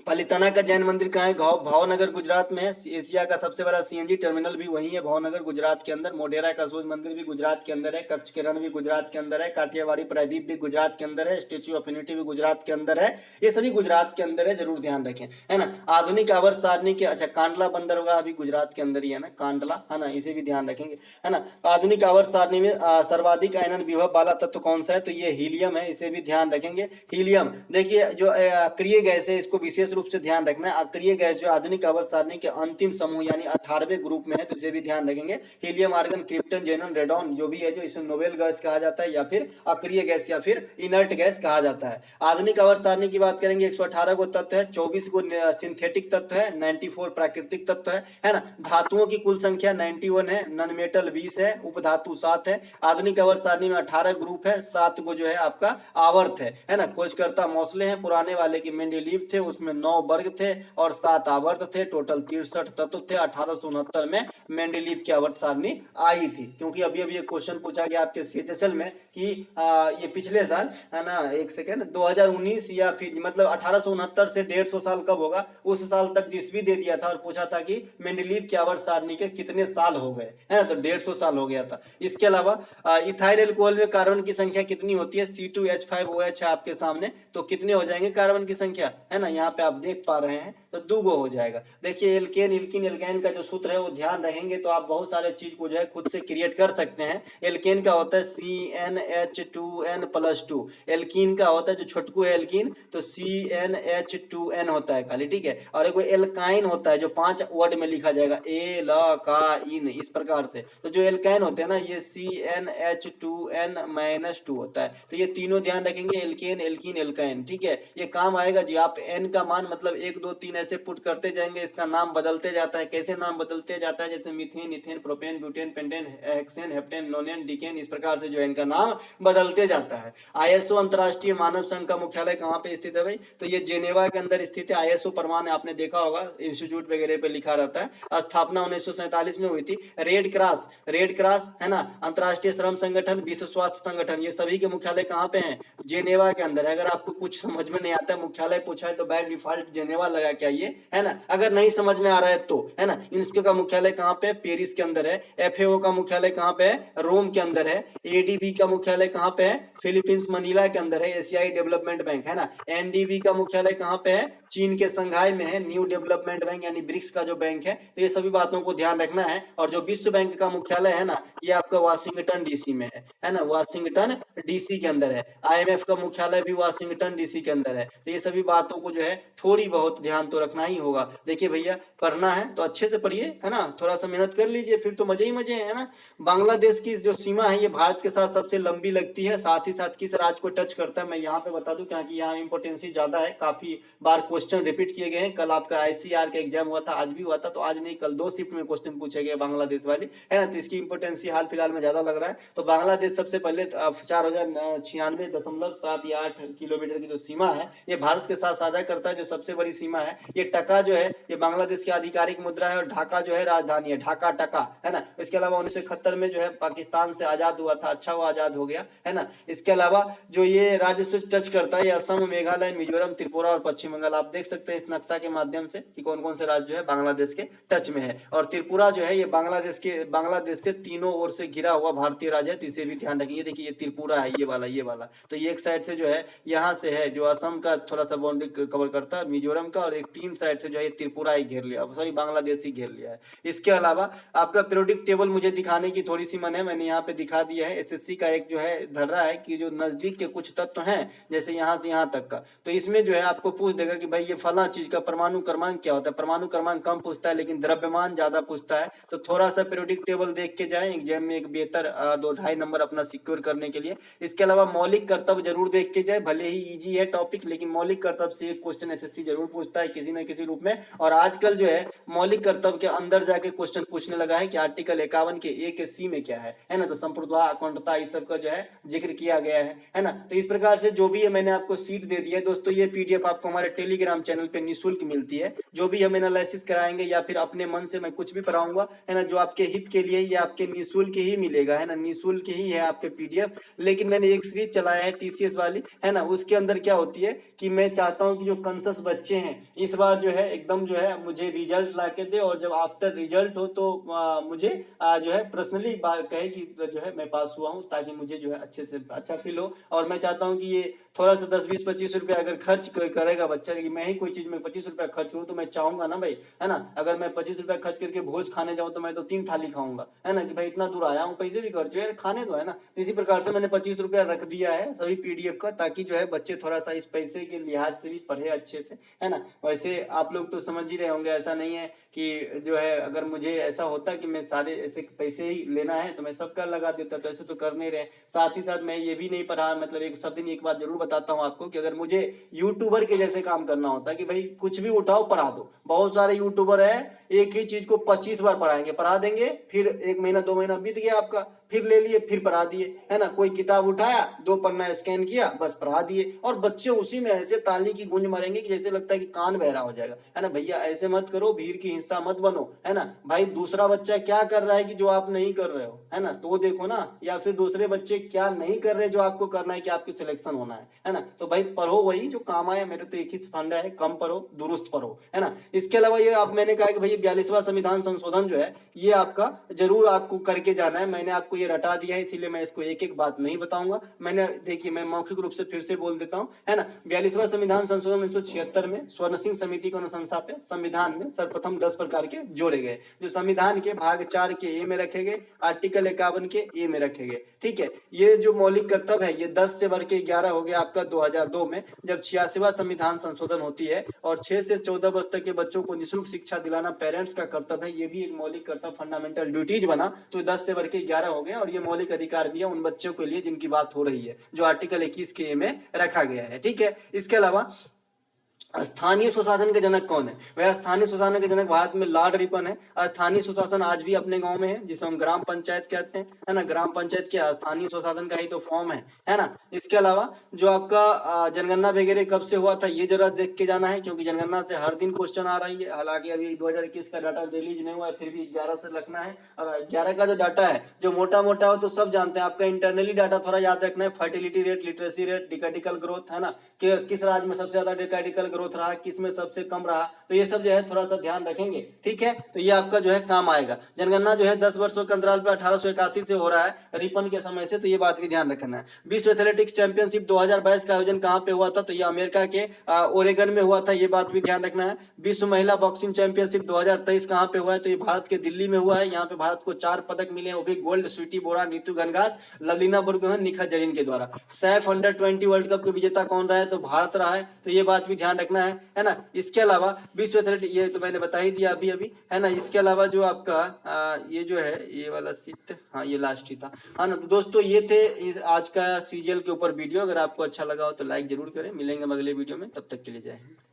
पलिताना का जैन मंदिर कहाँ है, भावनगर गुजरात में है। एशिया का सबसे बड़ा CNG टर्मिनल भी वही है, भावनगर गुजरात के अंदर। मोढेरा का सूर्य मंदिर भी गुजरात के अंदर है। कच्छ किरण भी गुजरात के अंदर है। काठियावाड़ी प्रायद्वीप भी गुजरात के अंदर है। स्टेच्यू ऑफ यूनिटी भी गुजरात के अंदर है। ये सभी गुजरात के अंदर है, जरूर ध्यान रखें, है ना। आधुनिक आवर्त सारणी के, अच्छा कांडला बंदरगाह भी गुजरात के अंदर ही है ना, कांडला, है ना, इसे भी ध्यान रखेंगे, है ना। आधुनिक आवर्त सारणी में सर्वाधिक आयनन विभव वाला तत्व कौन सा है, तो ये हीलियम है, इसे भी ध्यान रखेंगे। हीलियम देखिए जो अक्रिय गैस है, इसको विशेष रूप से ध्यान रखना है। अक्रिय गैस जो आधुनिक आवर्त सारणी के अंतिम समूह यानी 18वें ग्रुप में है, तो इसे भी ध्यान रखेंगे। हीलियम, आर्गन, क्रिप्टन, जेनन, रेडॉन जो भी है, जो इसे नोबेल गैस कहा जाता है या फिर अक्रिय गैस या फिर इनर्ट गैस कहा जाता है। आधुनिक आवर्त सारणी की बात करेंगे, 118 गो तत्व है, 24 गो सिंथेटिक तत्व है, 94 प्राकृतिक तत्व है ना। धातुओं की कुल संख्या 91 है, नॉन मेटल 20 है, उपधातु 7 है। आधुनिक आवर्त सारणी में 18 ग्रुप है, 7 गो जो है आपका आवर्त है ना। खोजकर्ता मौसले हैं, पुराने वाले की मेंडेलीव थे, उसमें 9 वर्ग थे और 7 आवर्त थे, टोटल 63 तत्व थे। 1869 में मेंडेलीव की आवर्त सारणी आई थी, क्योंकि अभी अभी एक क्वेश्चन पूछा गया आपके CHSL में कि ये पिछले साल, है ना, एक सेकेंड, 2019 या फिर मतलब 1869 से 150 साल कब होगा, उस साल तक ईस्वी दे दिया था और पूछा था कि मेंडेलीव की आवर्त सारणी के कितने साल हो गए, है ना, तो 150 साल हो गया था। इसके अलावा इथाइल एल्कोहल में कार्बन की संख्या कितनी होती है, C2H5OH है आपके सामने, तो कितने हो जाएंगे कार्बन की संख्या, है ना, यहाँ पे आप देख पा रहे हैं, तो 2 गो हो जाएगा। देखिए एल्केन, इल्किन, एल्काइन का जो सूत्र है वो ध्यान रहेंगे तो आप बहुत सारे चीज को जो है खुद से क्रिएट कर सकते हैं। एल्केन का होता है CnH2n+2, एल्कीन का होता है जो छोटकू है एल्कीन, तो CnH2n होता है खाली, ठीक है। और एक एल्काइन होता है जो 5 वर्ड में लिखा जाएगा, एलकाइन, इस प्रकार से। तो जो एल्काइन होते हैं ना, ये CnH2n-2 होता है। तो ये तीनों ध्यान रखेंगे, एल्केन, एल्कीन, एल्काइन, ठीक है। ये काम आएगा जी। आप n का मान मतलब 1 2 3 ऐसे पुट करते जाएंगे, इसका नाम बदलते जाता है। कैसे नाम बदलते जाता है, जैसे methane, ethane, propane, butane, pentane, hexane, heptane, nonane, decane, इस प्रकार से जो है इनका नाम बदलते जाता है। ISO अंतरराष्ट्रीय मानव संघ का मुख्यालय कहाँ पे स्थित है भाई, तो ये जेनेवा के अंदर स्थित है। ISO प्रमाण आपने देखा होगा, इंस्टीट्यूट वगैरह पे लिखा रहता है। स्थापना 1947 में हुई थी। रेड क्रॉस है ना, अंतरराष्ट्रीय श्रम संगठन, विश्व स्वास्थ्य संगठन, ये सभी के मुख्यालय कहाँ पे हैं, जेनेवा के अंदर। अगर आपको कुछ समझ में नहीं आता है, मुख्यालय पूछा है, तो बाय डिफॉल्ट डिफॉल्ट जेनेवा लगा के आइए, है ना। अगर नहीं समझ में आ रहा है तो, है ना। यूनेस्को का मुख्यालय कहाँ पे है? पेरिस के अंदर है। एफएओ का मुख्यालय कहाँ पे है? रोम के अंदर है। एडीबी का मुख्यालय कहाँ पे है? फिलीपींस मनीला के अंदर है। एशियाई डेवलपमेंट बैंक, है ना। एनडीबी का मुख्यालय कहाँ पे है? चीन के संघाई में है। न्यू डेवलपमेंट बैंक यानी ब्रिक्स का जो बैंक है, तो ये सभी बातों को ध्यान रखना है। और जो विश्व बैंक का मुख्यालय है ना, ये आपका वाशिंगटन डीसी में है ना, वाशिंगटन डीसी के अंदर है। आईएमएफ का मुख्यालय भी वाशिंगटन डीसी के अंदर है। तो ये सभी बातों को जो है थोड़ी बहुत ध्यान तो रखना ही होगा। देखिए भैया, पढ़ना है तो अच्छे से पढ़िए, है ना, थोड़ा सा मेहनत कर लीजिए, फिर तो मजे ही मजे है ना। बांग्लादेश की जो सीमा है ये भारत के साथ सबसे लंबी लगती है। साथ ही साथ किस राज्य को टच करता है मैं यहाँ पे बता दूं, क्योंकि यहाँ इंपोर्टेंसी ज्यादा है। काफी बार क्वेश्चन रिपीट किए गए हैं। कल आपका आईसीआर का एग्जाम हुआ था, आज भी हुआ था, तो आज नहीं कल 2 शिफ्ट में क्वेश्चन पूछे गए बांग्लादेश वाली, है ना। तो इसकी इंपोर्टेंसी हाल फिलहाल में ज्यादा लग रहा है। तो बांग्लादेश सबसे पहले 4096.78 किलोमीटर की जो सीमा है ये भारत के साथ साझा करता है, जो सबसे बड़ी सीमा है। ये टका जो है ये बांग्लादेश की आधिकारिक मुद्रा है, और ढाका जो है राजधानी है, ढाका टका, है ना। इसके अलावा 1971 में जो है पाकिस्तान से आजाद हुआ था, अच्छा हुआ आजाद हो गया, है ना। इसके अलावा जो ये राज्य से टच करता है, असम, मेघालय, मिजोरम, त्रिपुरा और पश्चिम बंगाल। आप देख सकते हैं इस नक्शा के माध्यम से कि कौन कौन से राज्य जो है बांग्लादेश के टच में है। और त्रिपुरा जो है ये बांग्लादेश से तीनों ओर से घिरा हुआ भारतीय राज्य है, तो इसे भी ध्यान रखिए। देखिए ये त्रिपुरा है, ये वाला, तो ये एक साइड से जो है यहाँ से है, जो असम का थोड़ा सा बाउंड्री कवर करता है, मिजोरम का, और एक 3 साइड से जो है त्रिपुरा ही घेर लिया, सॉरी बांग्लादेश ही घेर लिया है। इसके अलावा आपका पीरियोडिक टेबल मुझे दिखाने की थोड़ी सी मन है, मैंने यहाँ पे दिखा दिया है। एसएससी का एक जो है धर रहा है कि जो नजदीक के कुछ तत्व हैं, जैसे यहाँ से यहाँ तक का, तो इसमें जो है आपको पूछ देगा कि भाई ये फला चीज का परमाणु क्रमांक क्या होता है। परमाणु क्रमांक कम पूछता है, लेकिन द्रव्यमान ज्यादा पूछता है। तो थोड़ा सा पीरियोडिक टेबल देख के जाए एग्जाम में, एक बेहतर 2-2.5 नंबर अपना सिक्योर करने के लिए। इसके अलावा मौलिक कर्तव्य जरूर देख के जाए, भले ही इजी है टॉपिक, लेकिन मौलिक कर्तव्य से एक क्वेश्चन एसएससी जरूर पूछता है किसी न किसी रूप में। और आजकल जो है मौलिक कर्तव्य के अंदर जाके क्वेश्चन पूछने लगा है कि आर्टिकल 51 के ए के सी में क्या है ना। तो संप्रभुता, अखंडता, इस सब का जो है जिक्र किया गया है ना। तो इस प्रकार से जो भी है मैंने आपको सीट दे दिया है दोस्तों। ये पीडीएफ आपको हमारे टेलीग्राम चैनल पे निःशुल्क मिलती है। जो भी हम एनालिसिस कराएंगे या फिर अपने मन से मैं कुछ भी पढ़ाऊंगा, है ना, जो आपके हित के लिए, ये आपके निःशुल्क ही मिलेगा, है ना, निःशुल्क ही है आपके पीडीएफ। लेकिन मैंने एक सीरीज चलाया है टीसीएस वाली, है ना, उसके अंदर क्या होती है कि मैं चाहता हूं कि जो कंसस बच्चे हैं इस बार जो है एकदम जो है मुझे रिजल्ट ला के दे, और जब आफ्टर रिजल्ट हो तो मुझे जो है पर्सनली कहे कि जो है मैं पास हुआ हूं, ताकि मुझे जो है अच्छे से अच्छा फील हो। और मैं चाहता हूं कि ये थोड़ा सा 10-20-25 रुपया अगर खर्च करेगा बच्चा, कि मैं ही कोई चीज में 25 रुपया खर्च करूँ, तो मैं चाहूंगा ना भाई, है ना, अगर मैं 25 रुपया खर्च करके भोज खाने जाऊं तो मैं तो 3 थाली खाऊंगा, है ना, कि भाई इतना दूर आया हूँ, पैसे भी खर्च हुए, खाने दो, है ना। तो इसी प्रकार से मैंने 25 रुपया रख दिया है सभी पीडीएफ का, ताकि जो है बच्चे थोड़ा सा इस पैसे के लिहाज से भी पढ़े अच्छे से, है ना। वैसे आप लोग तो समझ ही रहे होंगे, ऐसा नहीं है कि जो है अगर मुझे ऐसा होता कि मैं सारे ऐसे पैसे ही लेना है तो मैं सबका लगा देता, तो ऐसे तो कर नहीं रहे। साथ ही साथ मैं ये भी नहीं पढ़ा, मतलब एक सब दिन एक बात जरूर बताता हूँ आपको, कि अगर मुझे यूट्यूबर के जैसे काम करना होता है कि भाई कुछ भी उठाओ पढ़ा दो, बहुत सारे यूट्यूबर है एक ही चीज को 25 बार पढ़ाएंगे, पढ़ा देंगे, फिर 1 महीना 2 महीना बीत गया आपका, फिर ले लिए, फिर पढ़ा दिए, है ना। कोई किताब उठाया, 2 पन्ना स्कैन किया, बस पढ़ा दिए, और बच्चे उसी में ऐसे ताली की गूंज मारेंगे कि जैसे लगता है कि कान बहरा हो जाएगा, है ना। भैया ऐसे मत करो, भीड़ की हिस्सा मत बनो, है ना। भाई दूसरा बच्चा क्या कर रहा है कि जो आप नहीं कर रहे हो, है ना, तो वो देखो ना। या फिर दूसरे बच्चे क्या नहीं कर रहे जो आपको करना है कि आपकी सिलेक्शन होना है ना। तो भाई पढ़ो वही जो काम आए। मेरे तो एक ही फंडा है, कम पढ़ो दुरुस्त पढ़ो, है ना। इसके अलावा ये आप मैंने कहा कि भाई 42वां संविधान संशोधन जो है ये आपका जरूर आपको करके जाना है। मैंने आपको ये रटा दिया है, इसीलिए मैं इसको एक एक बात नहीं बताऊंगा। मैंने देखिए मैं मौखिक रूप से फिर से बोल देता हूं, है ना। 42वां संविधान संशोधन 1976 में स्वर्ण सिंह समिति की अनुशंसा पे संविधान में सर्वप्रथम 10 प्रकार के जोड़े गए, जो संविधान के भाग 4 के ए में रखे गए, आर्टिकल 51 के ए में रखे गए, ठीक है। ये जो मौलिक कर्तव्य है ये 10 से बढ़ के 11 हो गया आपका 2002 में, जब 86वां संविधान संशोधन होती है। और 6 से 14 वर्ष तक के बच्चों को निःशुल्क शिक्षा दिलाना पेरेंट्स का कर्तव्य है, ये भी एक मौलिक कर्तव्य फंडामेंटल ड्यूटीज बना, तो 10 से बढ़ के 11 हो गए। और ये मौलिक अधिकार भी है उन बच्चों के लिए जिनकी बात हो रही है, जो आर्टिकल 21 के ए में रखा गया है, ठीक है। इसके अलावा स्थानीय सुशासन के जनक कौन है? वह स्थानीय सुशासन के जनक भारत में लॉर्ड रिपन है। स्थानीय सुशासन आज भी अपने गांव में है, जिसे हम ग्राम पंचायत कहते हैं, है ना। ग्राम पंचायत के स्थानीय सुशासन का ही तो फॉर्म है ना। इसके अलावा जो आपका जनगणना वगैरह कब से हुआ था ये जरा देख के जाना है, क्योंकि जनगणना से हर दिन क्वेश्चन आ रही है। हालांकि अभी 2021 का डाटा रिलीज नहीं हुआ है, फिर भी 11 से रखना है। और 11 का जो डाटा है जो मोटा मोटा हो तो सब जानते हैं, आपका इंटरनली डाटा थोड़ा याद रखना है। Fertility rate, literacy rate, decadal growth, है ना, कि किस राज्य में सबसे ज्यादा डेकाडिकल ग्रोथ रहा, किस में सबसे कम रहा, तो ये सब जो है थोड़ा सा ध्यान रखेंगे, ठीक है। तो ये आपका जो है काम आएगा। जनगणना जो है 10 वर्षों के अंतराल पर 1881 से हो रहा है, रिपन के समय से, तो ये बात भी ध्यान रखना है। विश्व एथलेटिक्स चैंपियनशिप 2022 का आयोजन कहाँ पे हुआ था, तो ये अमेरिका के ओरेगन में हुआ था, ये बात भी ध्यान रखना है। विश्व महिला बॉक्सिंग चैंपियनशिप 2023 कहाँ पे हुआ है, तो ये भारत के दिल्ली में हुआ है। यहाँ पे भारत को 4 पदक मिले हैं, वो भी गोल्ड, स्वीटी बोरा, नीतू घनघात, लवलीना बुरगोहन, निखत जरीन के द्वारा। सैफ अंडर 20 वर्ल्ड कप के विजेता कौन रहा है, तो भारत रहा है, तो ये बात भी ध्यान रखना है ना। इसके अलावा विश्व एथलेटिक, ये तो मैंने बता ही दिया अभी अभी, है ना। इसके अलावा जो आपका ये जो है ये वाला सीट, हाँ ये लास्ट ही था, हाँ ना। तो दोस्तों ये थे आज का सीजीएल के ऊपर वीडियो। अगर आपको अच्छा लगा हो तो लाइक जरूर करें। मिलेंगे अगले वीडियो में, तब तक के लिए जय हिंद।